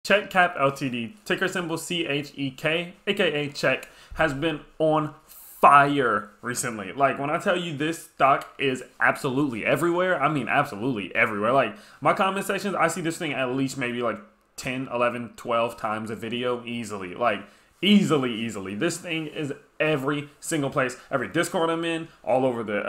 CHEK Ltd, ticker symbol CHEK, aka CHEK, has been on fire recently. Like, when I tell you this stock is absolutely everywhere, I mean absolutely everywhere. Like, my comment sections, I see this thing at least maybe like 10, 11, 12 times a video easily. Like, easily. This thing is every single place, every Discord I'm in, all over the,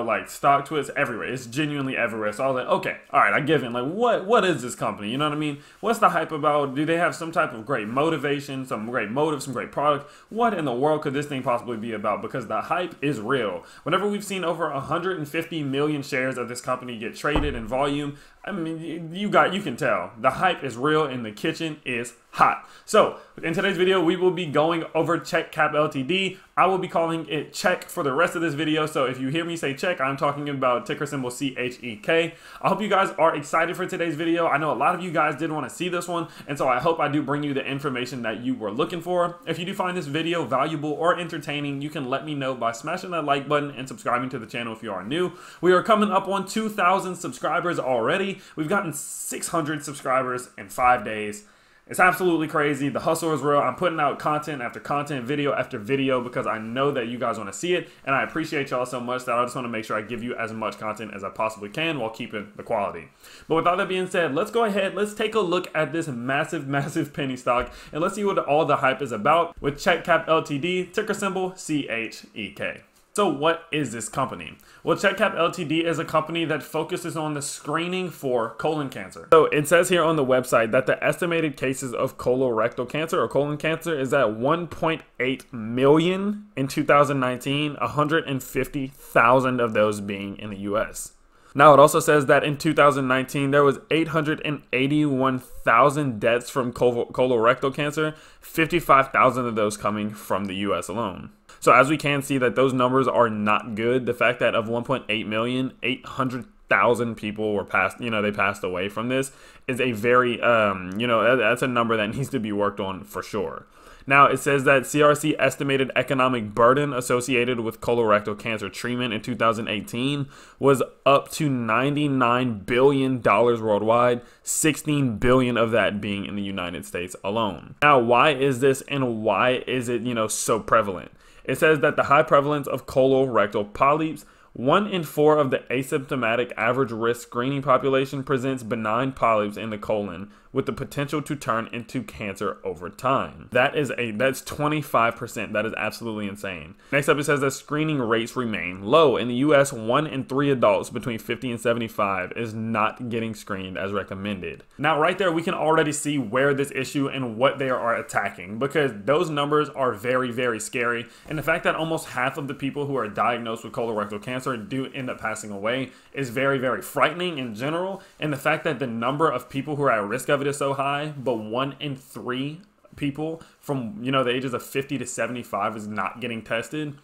like stock tweets, everywhere. It's genuinely everywhere. So I was like, okay, all right, I give in. Like, what is this company? You know what I mean? What's the hype about? Do they have some type of great motivation, some great motive, some great product? What in the world could this thing possibly be about? Because the hype is real. Whenever we've seen over 150 million shares of this company get traded in volume, I mean, you can tell the hype is real and the kitchen is hot. So in today's video, we will be going over CHEK Ltd. I will be calling it CHEK for the rest of this video. So if you hear me say CHEK, I'm talking about ticker symbol CHEK. I hope you guys are excited for today's video. I know a lot of you guys did want to see this one, and so I hope I do bring you the information that you were looking for. If you do find this video valuable or entertaining, you can let me know by smashing that like button and subscribing to the channel if you are new. We are coming up on 2,000 subscribers already. We've gotten 600 subscribers in 5 days. It's absolutely crazy. The hustle is real. I'm putting out content after content, video after video, because I know that you guys want to see it, and I appreciate y'all so much that I just want to make sure I give you as much content as I possibly can while keeping the quality. But with all that being said, let's go ahead, let's take a look at this massive penny stock, and let's see what all the hype is about with CHEK Ltd, ticker symbol CHEK. So what is this company? Well, CHEK Ltd is a company that focuses on the screening for colon cancer. So it says here on the website that the estimated cases of colorectal cancer or colon cancer is at 1.8 million in 2019, 150,000 of those being in the US. Now, it also says that in 2019, there was 881,000 deaths from colorectal cancer, 55,000 of those coming from the US alone. So as we can see that those numbers are not good. The fact that of 1.8 million, 800,000 people were passed, they passed away from this is a very, that's a number that needs to be worked on for sure. Now, it says that CRC estimated economic burden associated with colorectal cancer treatment in 2018 was up to $99 billion worldwide, 16 billion of that being in the United States alone. Now, why is this and why is it, so prevalent? It says that the high prevalence of colorectal polyps, 1 in 4 of the asymptomatic average risk screening population presents benign polyps in the colon with the potential to turn into cancer over time. That's 25%. That is absolutely insane. Next up, it says that screening rates remain low. In the US, 1 in 3 adults between 50 and 75 is not getting screened as recommended. Now, right there, we can already see where this issue and what they are attacking, because those numbers are very scary. And the fact that almost half of the people who are diagnosed with colorectal cancer do end up passing away is very frightening in general. And the fact that the number of people who are at risk of it is so high, but 1 in 3 people from the ages of 50 to 75 is not getting tested,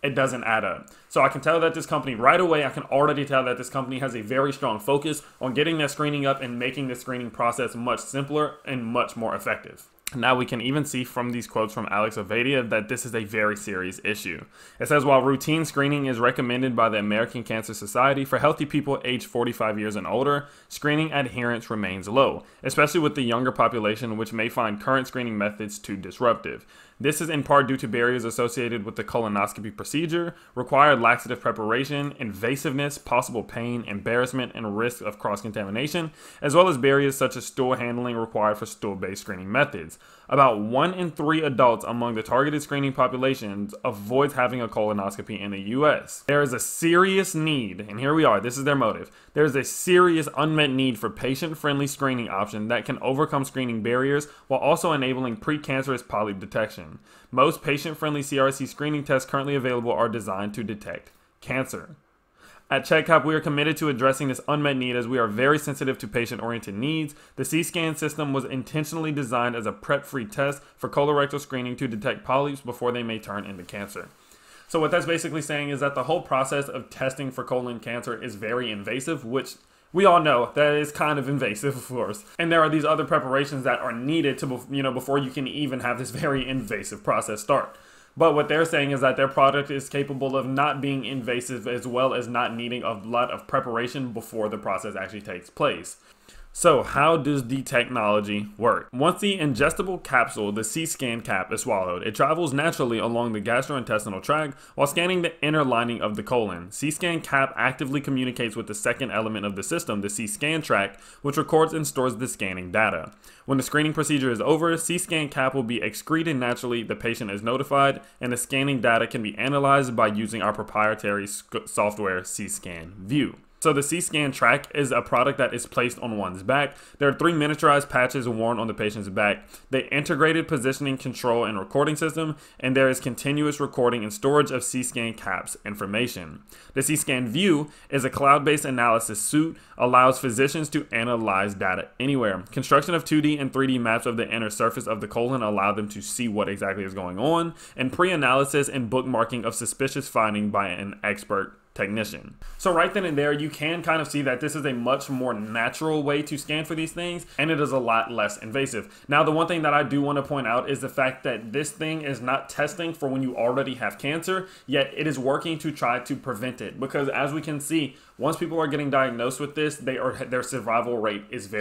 it doesn't add up. So I can tell that this company right away, I can already tell that this company has a very strong focus on getting that screening up and making the screening process much simpler and much more effective. Now, we can even see from these quotes from Alex Ovadia that this is a very serious issue. It says, while routine screening is recommended by the American Cancer Society for healthy people aged 45 years and older, screening adherence remains low, especially with the younger population, which may find current screening methods too disruptive. This is in part due to barriers associated with the colonoscopy procedure, required laxative preparation, invasiveness, possible pain, embarrassment, and risk of cross-contamination, as well as barriers such as stool handling required for stool-based screening methods. About 1 in 3 adults among the targeted screening populations avoids having a colonoscopy in the US. There is a serious need, and here we are, this is their motive. There is a serious unmet need for patient-friendly screening option that can overcome screening barriers while also enabling precancerous polyp detection. Most patient-friendly CRC screening tests currently available are designed to detect cancer. At CHEK, we are committed to addressing this unmet need as we are very sensitive to patient-oriented needs. The C-scan system was intentionally designed as a prep-free test for colorectal screening to detect polyps before they may turn into cancer. So what that's basically saying is that the whole process of testing for colon cancer is very invasive, which we all know that is kind of invasive, of course. And there are these other preparations that are needed to, before you can even have this very invasive process start. But what they're saying is that their product is capable of not being invasive as well as not needing a lot of preparation before the process actually takes place. So how does the technology work? Once the ingestible capsule, the C-scan cap, is swallowed, it travels naturally along the gastrointestinal tract while scanning the inner lining of the colon. C-scan cap actively communicates with the second element of the system, the C-scan tract, which records and stores the scanning data. When the screening procedure is over, C-scan cap will be excreted naturally, the patient is notified, and the scanning data can be analyzed by using our proprietary software, C-scan View. So the C-scan track is a product that is placed on one's back. There are 3 miniaturized patches worn on the patient's back. The integrated positioning, control, and recording system, and there is continuous recording and storage of C-scan caps information. The C-scan View is a cloud-based analysis suite, allows physicians to analyze data anywhere. Construction of 2D and 3D maps of the inner surface of the colon allow them to see what exactly is going on, and pre-analysis and bookmarking of suspicious finding by an expert technician. So right then and there, you can kind of see that this is a much more natural way to scan for these things, and it is a lot less invasive. Now, the one thing that I do want to point out is the fact that this thing is not testing for when you already have cancer, yet it is working to try to prevent it. Because as we can see, once people are getting diagnosed with this, their survival rate is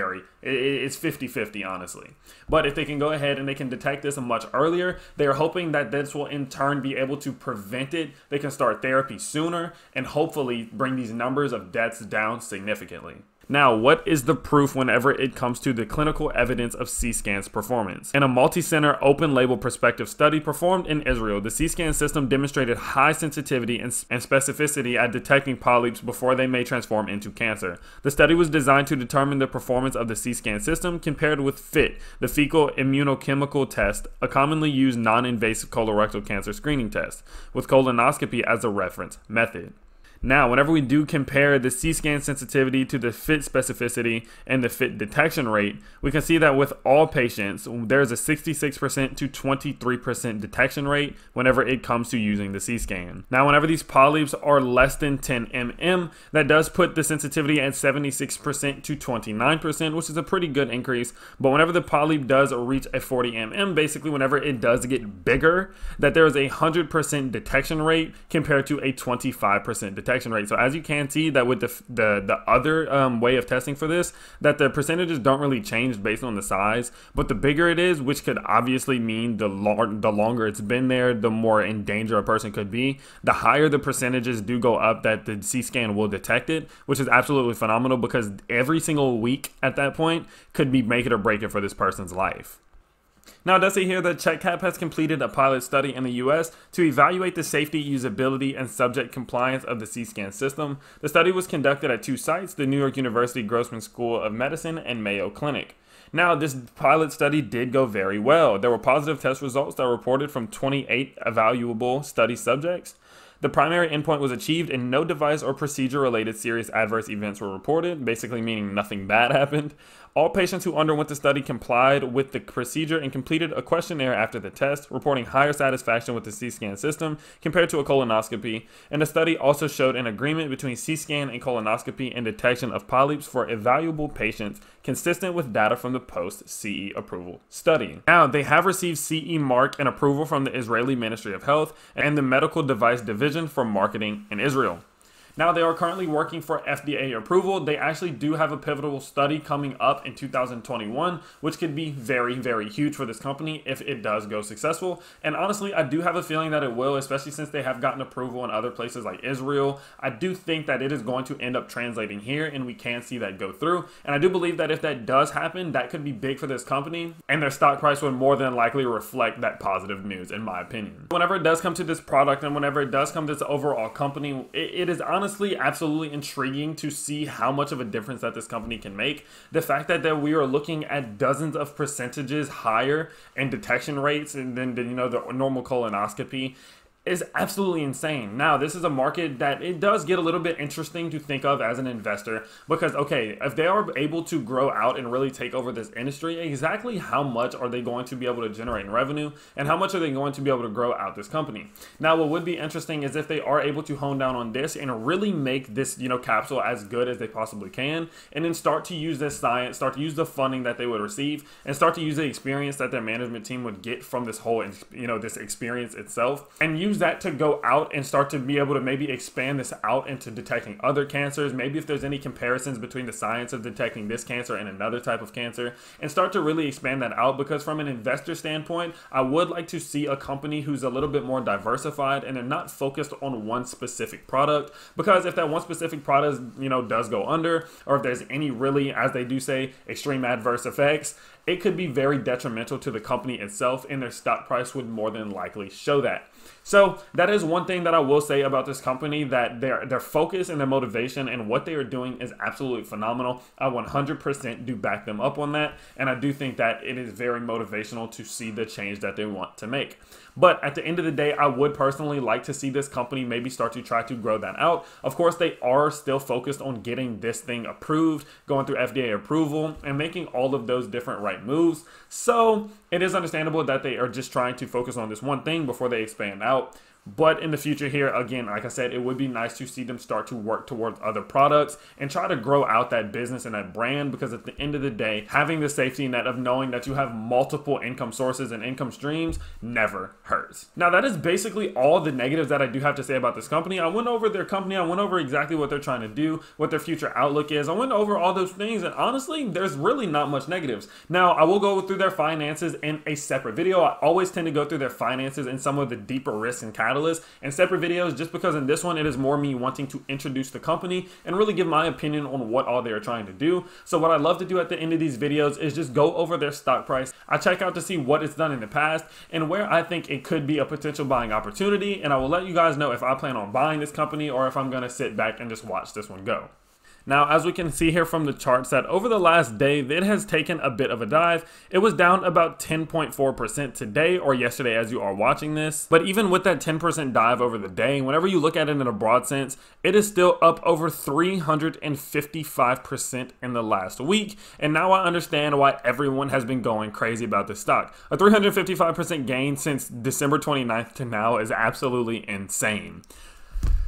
it's 50-50, honestly. But if they can go ahead and they can detect this much earlier, they are hoping that this will in turn be able to prevent it. They can start therapy sooner and hopefully bring these numbers of deaths down significantly. Now, what is the proof whenever it comes to the clinical evidence of C-scan's performance? In a multi-center open-label prospective study performed in Israel, the C-scan system demonstrated high sensitivity and specificity at detecting polyps before they may transform into cancer. The study was designed to determine the performance of the C-scan system compared with FIT, the fecal immunochemical test, a commonly used non-invasive colorectal cancer screening test, with colonoscopy as a reference method. Now, whenever we do compare the C-scan sensitivity to the FIT specificity and the FIT detection rate, we can see that with all patients, there's a 66% to 23% detection rate whenever it comes to using the C-scan. Now, whenever these polyps are less than 10 mm, that does put the sensitivity at 76% to 29%, which is a pretty good increase. But whenever the polyp does reach a 40 mm, basically whenever it does get bigger, that there is a 100% detection rate compared to a 25% detection rate. So as you can see that with the other way of testing for this, that the percentages don't really change based on the size, but the bigger it is, which could obviously mean the longer it's been there, the more in danger a person could be, the higher the percentages do go up that the C-scan will detect it, which is absolutely phenomenal because every single week at that point could be make it or break it for this person's life. Now, it does say here that CHEK has completed a pilot study in the US to evaluate the safety, usability, and subject compliance of the C-scan system. The study was conducted at 2 sites, the New York University Grossman School of Medicine and Mayo Clinic. Now, this pilot study did go very well. There were positive test results that were reported from 28 evaluable study subjects. The primary endpoint was achieved and no device or procedure-related serious adverse events were reported, basically meaning nothing bad happened. All patients who underwent the study complied with the procedure and completed a questionnaire after the test, reporting higher satisfaction with the C-scan system compared to a colonoscopy. And the study also showed an agreement between C-scan and colonoscopy in detection of polyps for evaluable patients, consistent with data from the post-CE approval study. Now, they have received CE mark and approval from the Israeli Ministry of Health and the Medical Device Division for marketing in Israel. Now, they are currently working for FDA approval. They actually do have a pivotal study coming up in 2021, which could be very, very huge for this company if it does go successful. And honestly, I do have a feeling that it will, especially since they have gotten approval in other places like Israel. I do think that it is going to end up translating here, and we can see that go through. And I do believe that if that does happen, that could be big for this company, and their stock price would more than likely reflect that positive news, in my opinion. Whenever it does come to this product, and whenever it does come to this overall company, it is honestly absolutely intriguing to see how much of a difference that this company can make. The fact that we are looking at dozens of percentages higher in detection rates than the normal colonoscopy is absolutely insane. Now, this is a market that it does get a little bit interesting to think of as an investor because, okay, if they are able to grow out and really take over this industry, exactly how much are they going to be able to generate in revenue and how much are they going to be able to grow out this company? Now, what would be interesting is if they are able to hone down on this and really make this, capsule as good as they possibly can, and then start to use this science, start to use the funding that they would receive, and start to use the experience that their management team would get from this whole, this experience itself, and use use that to go out and start to be able to maybe expand this out into detecting other cancers. Maybe if there's any comparisons between the science of detecting this cancer and another type of cancer, and start to really expand that out, because from an investor standpoint, I would like to see a company who's a little bit more diversified and they're not focused on one specific product. Because if that one specific product, does go under, or if there's any really, as they do say, extreme adverse effects, it could be very detrimental to the company itself, and their stock price would more than likely show that. So that is one thing that I will say about this company, that their focus and their motivation and what they are doing is absolutely phenomenal. I 100% do back them up on that, and I do think that it is very motivational to see the change that they want to make. But at the end of the day, I would personally like to see this company maybe start to try to grow that out. Of course, they are still focused on getting this thing approved, going through FDA approval, and making all of those different right moves. So it is understandable that they are just trying to focus on this one thing before they expand out. But in the future here, again, like I said, it would be nice to see them start to work towards other products and try to grow out that business and that brand, because at the end of the day, having the safety net of knowing that you have multiple income sources and income streams never hurts. Now, that is basically all the negatives that I do have to say about this company. I went over their company. I went over exactly what they're trying to do, what their future outlook is. I went over all those things, and honestly, there's really not much negatives. Now, I will go through their finances in a separate video. I always tend to go through their finances and some of the deeper risks and catalysts and separate videos, just because in this one it is more me wanting to introduce the company and really give my opinion on what all they are trying to do. So what I love to do at the end of these videos is just go over their stock price. I check out to see what it's done in the past and where I think it could be a potential buying opportunity, and I will let you guys know if I plan on buying this company or if I'm going to sit back and just watch this one go. Now, as we can see here from the charts, that over the last day, it has taken a bit of a dive. It was down about 10.4% today, or yesterday as you are watching this. But even with that 10% dive over the day, whenever you look at it in a broad sense, it is still up over 355% in the last week. And now I understand why everyone has been going crazy about this stock. A 355% gain since December 29th to now is absolutely insane.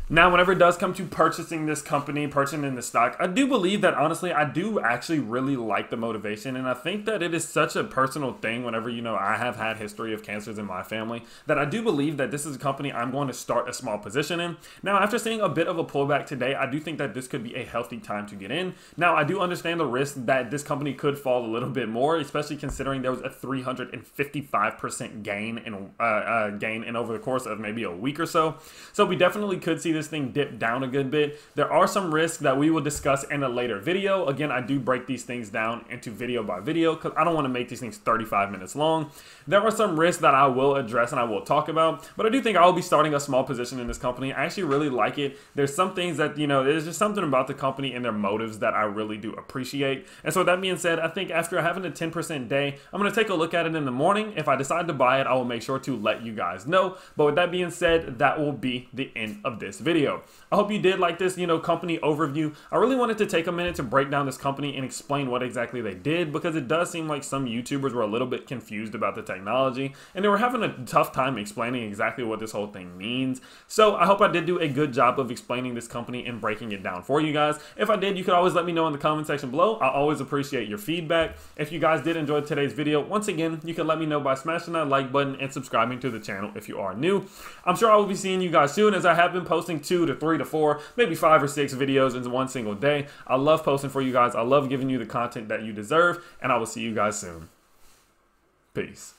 Now, whenever it does come to purchasing this company, purchasing the stock, I do believe that, honestly, I do actually really like the motivation. And I think that it is such a personal thing whenever, I have had history of cancers in my family, that I do believe that this is a company I'm going to start a small position in. Now, after seeing a bit of a pullback today, I do think that this could be a healthy time to get in. Now, I do understand the risk that this company could fall a little bit more, especially considering there was a 355% gain in over the course of maybe a week or so. So we definitely could see this thing dip down a good bit. There are some risks that we will discuss in a later video. Again, I do break these things down into video by video because I don't want to make these things 35 minutes long. There are some risks that I will address and I will talk about, but I do think I will be starting a small position in this company. I actually really like it. There's some things that, there's just something about the company and their motives that I really do appreciate. And so with that being said, I think after having a 10% day, I'm going to take a look at it in the morning. If I decide to buy it, I will make sure to let you guys know. But with that being said, that will be the end of this video. I hope you did like this, company overview. I really wanted to take a minute to break down this company and explain what exactly they did, because it does seem like some YouTubers were a little bit confused about the technology and they were having a tough time explaining exactly what this whole thing means. So I hope I did do a good job of explaining this company and breaking it down for you guys. If I did, you could always let me know in the comment section below. I always appreciate your feedback. If you guys did enjoy today's video, once again, you can let me know by smashing that like button and subscribing to the channel if you are new. I'm sure I will be seeing you guys soon, as I have been posting 2 to 3 to 4, maybe 5 or 6 videos in one single day. I love posting for you guys. I love giving you the content that you deserve, and I will see you guys soon. Peace.